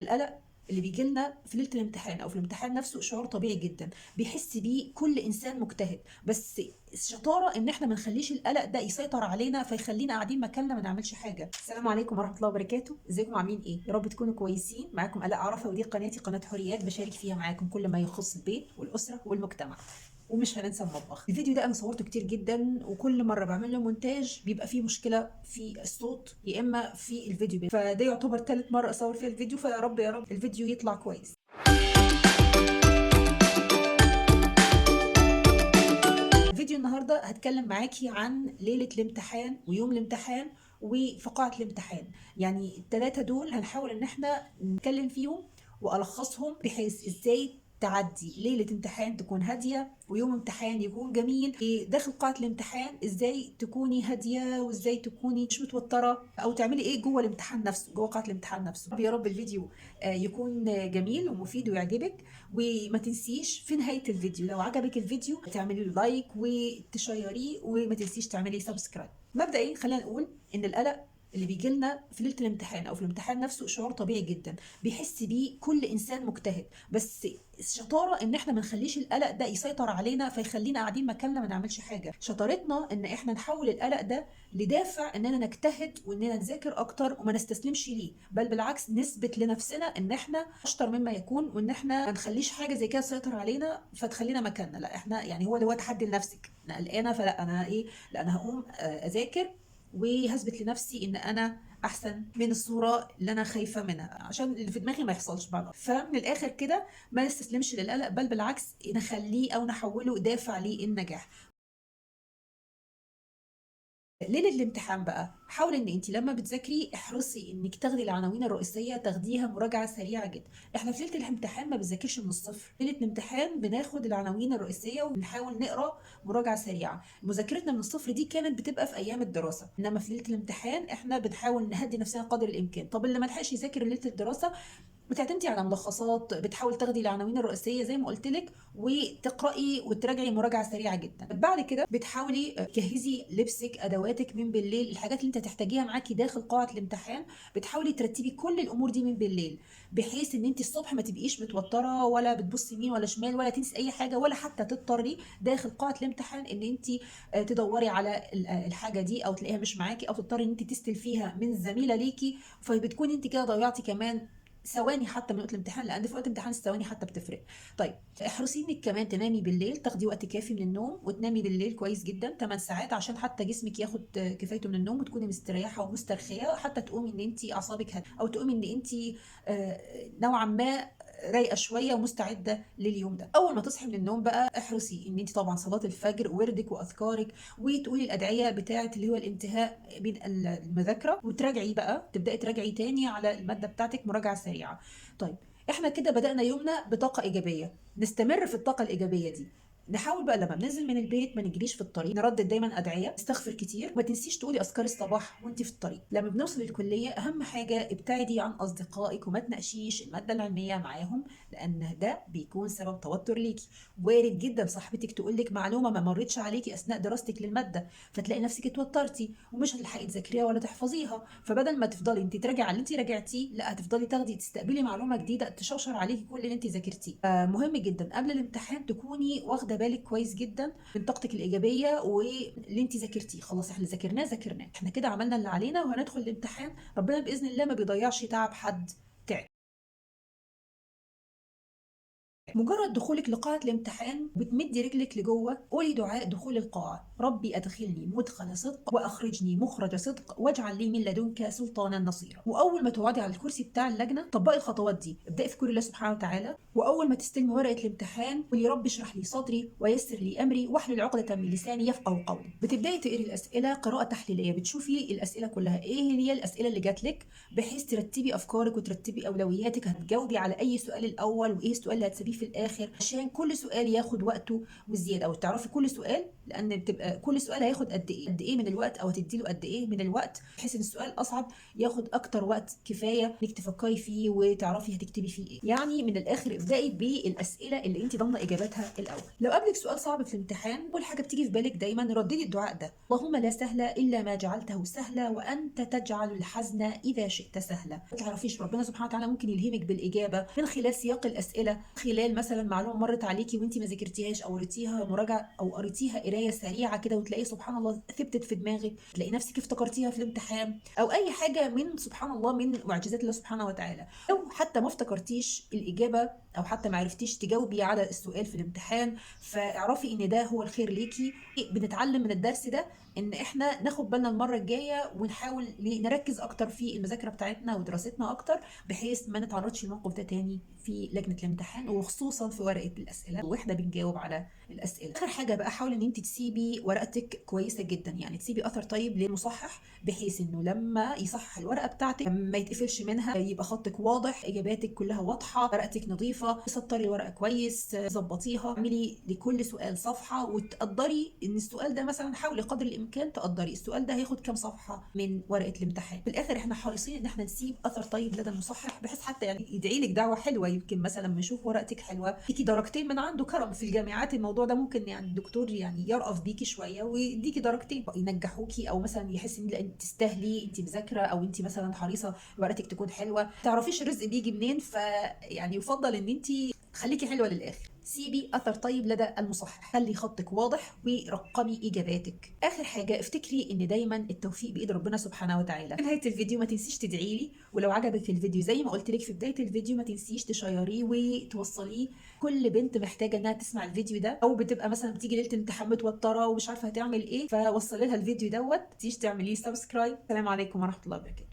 القلق اللي بيجي لنا في ليله الامتحان او في الامتحان نفسه شعور طبيعي جدا، بيحس بيه كل انسان مجتهد. بس الشطاره ان احنا ما نخليش القلق ده يسيطر علينا فيخلينا قاعدين مكاننا ما نعملش حاجه. السلام عليكم ورحمه الله وبركاته، ازيكم عاملين ايه؟ يا رب تكونوا كويسين. معاكم الاء عرفه، ودي قناتي قناه حريات، بشارك فيها معاكم كل ما يخص البيت والاسره والمجتمع. ومش هننسى المطبخ. الفيديو ده انا صورته كتير جدا، وكل مره بعمل له مونتاج بيبقى فيه مشكله في الصوت يا اما في الفيديو، فده يعتبر ثالث مره اصور فيها الفيديو، فيا رب يا رب الفيديو يطلع كويس. فيديو النهارده هتكلم معاكي عن ليله الامتحان ويوم الامتحان وفقاعه الامتحان. يعني الثلاثه دول هنحاول ان احنا نتكلم فيهم والخصهم، بحيث ازاي تعدي ليله امتحان تكون هاديه ويوم امتحان يكون جميل. داخل قاعه الامتحان ازاي تكوني هاديه، وازاي تكوني مش متوتره، او تعملي ايه جوه الامتحان نفسه، جوه قاعه الامتحان نفسه. يا رب الفيديو يكون جميل ومفيد ويعجبك. وما تنسيش في نهاية الفيديو لو عجبك الفيديو تعملي له لايك وتشيريه، وما تنسيش تعملي سبسكرايب. مبدئيا خلينا نقول ان القلق اللي بيجي لنا في ليله الامتحان او في الامتحان نفسه شعور طبيعي جدا، بيحس بيه كل انسان مجتهد. بس الشطاره ان احنا ما نخليش القلق ده يسيطر علينا فيخلينا قاعدين مكاننا ما نعملش حاجه. شطارتنا ان احنا نحول القلق ده لدافع اننا نجتهد واننا نذاكر اكتر وما نستسلمش ليه، بل بالعكس نثبت لنفسنا ان احنا اشطر مما يكون، وان احنا ما نخليش حاجه زي كده تسيطر علينا فتخلينا مكاننا. لا، احنا يعني هو تحدي لنفسك. انا قلقانه فلا انا ايه، لا انا هقوم اذاكر وهثبت لنفسي ان انا احسن من الصوره اللي انا خايفه منها، عشان اللي في دماغي ما يحصلش بعد. فمن الاخر كده ما نستسلمش للقلق، بل بالعكس نخليه او نحوله دافع للنجاح. ليلة الامتحان بقى حاولي ان انت لما بتذاكري احرصي انك تاخدي العناوين الرئيسيه، تاخديها مراجعه سريعه جدا. احنا في ليله الامتحان ما بنذاكرش من الصفر، ليله الامتحان بناخد العناوين الرئيسيه وبنحاول نقرا مراجعه سريعه. مذاكرتنا من الصفر دي كانت بتبقى في ايام الدراسه، انما في ليله الامتحان احنا بنحاول نهدي نفسنا قدر الامكان. طب اللي ما لحقش يذاكر ليله الدراسه بتعتمدي على ملخصات، بتحاول تاخدي العناوين الرئيسيه زي ما قلت لك وتقراي وتراجعي مراجعه سريعه جدا. بعد كده بتحاولي تجهزي لبسك، ادواتك من بالليل، الحاجات اللي انت هتحتاجيها معاكي داخل قاعه الامتحان. بتحاولي ترتبي كل الامور دي من بالليل، بحيث ان انت الصبح ما تبقيش متوتره ولا بتبصي يمين ولا شمال ولا تنسي اي حاجه، ولا حتى تضطري داخل قاعه الامتحان ان انت تدوري على الحاجه دي او تلاقيها مش معاكي، او تضطري ان انت تستلفيها من زميله ليكي، فبتكون انت كده ضيعتي كمان ثواني حتى من وقت الامتحان، لان في وقت الامتحان الثواني حتى بتفرق. طيب احرصي انك كمان تنامي بالليل، تاخدي وقت كافي من النوم وتنامي بالليل كويس جدا 8 ساعات، عشان حتى جسمك ياخد كفايته من النوم وتكوني مستريحه ومسترخيه، حتى تقومي ان انت اعصابك هاديه، او تقومي ان انت نوعا ما رايقه شويه ومستعده لليوم ده. اول ما تصحي من النوم بقى احرصي ان انت طبعا صلاه الفجر وردك واذكارك، وتقولي الادعيه بتاعه اللي هو الانتهاء من المذاكره، وتراجعي بقى تبداي تراجعي تاني على الماده بتاعتك مراجعه سريعه. طيب احنا كده بدانا يومنا بطاقه ايجابيه، نستمر في الطاقه الايجابيه دي. نحاول بقى لما بننزل من البيت ما نجريش في الطريق، نردد دايما ادعيه، نستغفر كتير، ما تنسيش تقولي اذكار الصباح وانت في الطريق. لما بنوصل الكليه اهم حاجه ابتعدي عن اصدقائك وما تناقشيش الماده العلميه معاهم، لان ده بيكون سبب توتر ليكي. وارد جدا صاحبتك تقول لك معلومه ما مرتش عليكي اثناء دراستك للماده، فتلاقي نفسك اتوترتي ومش هتلحقي تذاكريها ولا تحفظيها، فبدل ما تفضلي انت تراجعي على اللي انت راجعتيه، لا هتفضلي تاخدي تستقبلي معلومه جديده تشوشر عليكي كل اللي انت ذاكرتيه. مهم جدا قبل الامتحان تكوني واخده بالك كويس جدا من طاقتك الايجابيه واللي انت ذاكرتيه. خلاص احنا ذاكرناه ذاكرناه، احنا كده عملنا اللي علينا وهندخل الامتحان. ربنا باذن الله ما بيضيعش تعب حد تعب. مجرد دخولك لقاعة الامتحان بتمدي رجلك لجوه، قولي دعاء دخول القاعة: ربي أدخلني مدخل صدق وأخرجني مخرج صدق واجعل لي من لدنك سلطانا نصيرا. وأول ما تقعدي على الكرسي بتاع اللجنة طبقي الخطوات دي، ابدأي اذكري الله سبحانه وتعالى، وأول ما تستلمي ورقة الامتحان قولي: رب اشرح لي صدري ويسر لي أمري واحلل عقدة من لساني يفقهوا قولي. بتبدأي تقري الأسئلة قراءة تحليلية، بتشوفي الأسئلة كلها إيه هي الأسئلة اللي جات لك، بحيث ترتبي أفكارك وترتبي أولوياتك، هتجاوبي على أي سؤال الأول وإيه السؤال اللي هتسيبيه في الآخر، عشان كل سؤال ياخد وقته وزياده، او تعرفي كل سؤال لان بتبقى كل سؤال هياخد قد ايه من الوقت، او هتدي له قد ايه من الوقت، بحيث ان السؤال الاصعب ياخد اكتر وقت كفايه انك تفكري فيه وتعرفي هتكتبي فيه ايه. يعني من الاخر ابدأي بالاسئله اللي انت ضامنه اجاباتها الاول. لو قابلك سؤال صعب في الامتحان، اول حاجه بتيجي في بالك دايما رددي الدعاء ده: اللهم لا سهل الا ما جعلته سهلا وانت تجعل الحزن اذا شئت سهلا. ما تعرفيش ربنا سبحانه وتعالى ممكن يلهمك بالاجابه من خلال سياق الاسئله، خلال مثلا معلومه مرت عليكي وانت ما ذاكرتيهاش، او قريتيها مراجعه، او قريتيها قرايه سريعه كده وتلاقي سبحان الله ثبتت في دماغك، تلاقي نفسك افتكرتيها في الامتحان، او اي حاجه من سبحان الله من معجزات الله سبحانه وتعالى. لو حتى ما افتكرتيش الاجابه، او حتى ما عرفتيش تجاوبي على السؤال في الامتحان، فاعرفي ان ده هو الخير ليكي. بنتعلم من الدرس ده ان احنا ناخد بالنا المره الجايه ونحاول نركز اكتر في المذاكره بتاعتنا ودراستنا اكتر، بحيث ما نتعرضش للموقف ده تاني في لجنه الامتحان، وخصوصا في ورقه الاسئله واحنا بنجاوب على الاسئله. اخر حاجه بقى، حاولي ان انت تسيبي ورقتك كويسه جدا، يعني تسيبي اثر طيب للمصحح، بحيث انه لما يصحح الورقه بتاعتك ما يتقفلش منها، يبقى خطك واضح، اجاباتك كلها واضحه، ورقتك نظيفه، سطري الورقه كويس، ظبطيها، اعملي لكل سؤال صفحه، وتقدري ان السؤال ده مثلا، حاولي قدر الامكان تقدري السؤال ده هياخد كام صفحه من ورقه الامتحان. في الاخر احنا حريصين ان احنا نسيب اثر طيب لدى المصحح، بحيث حتى يعني يدعي لك دعوه حلوه، يمكن مثلا لما يشوف ورقتك حلوه ليكي درجتين من عنده. كرم في الجامعات الموضوع ده ممكن يعني الدكتور يعني يرأف بيكي شويه ويديكي درجتين ينجحوكي، او مثلا يحس ان انت تستاهلي، انت مذاكره، او انت مثلا حريصه ورقتك تكون حلوه. تعرفيش الرزق بيجي منين، فيعني يفضل ان انت خليكي حلوه للاخر. سيبي اثر طيب لدى المصحح، خلي خطك واضح ورقمي اجاباتك. اخر حاجه، افتكري ان دايما التوفيق بايد ربنا سبحانه وتعالى. في نهايه الفيديو ما تنسيش تدعي لي، ولو عجبك الفيديو زي ما قلت لك في بدايه الفيديو ما تنسيش تشيريه وتوصليه. كل بنت محتاجه انها تسمع الفيديو ده، او بتبقى مثلا بتيجي ليله الامتحان متوتره ومش عارفه هتعمل ايه، فوصلي لها الفيديو دوت. ما تنسيش تعمليه سبسكرايب. السلام عليكم ورحمه الله وبركاته.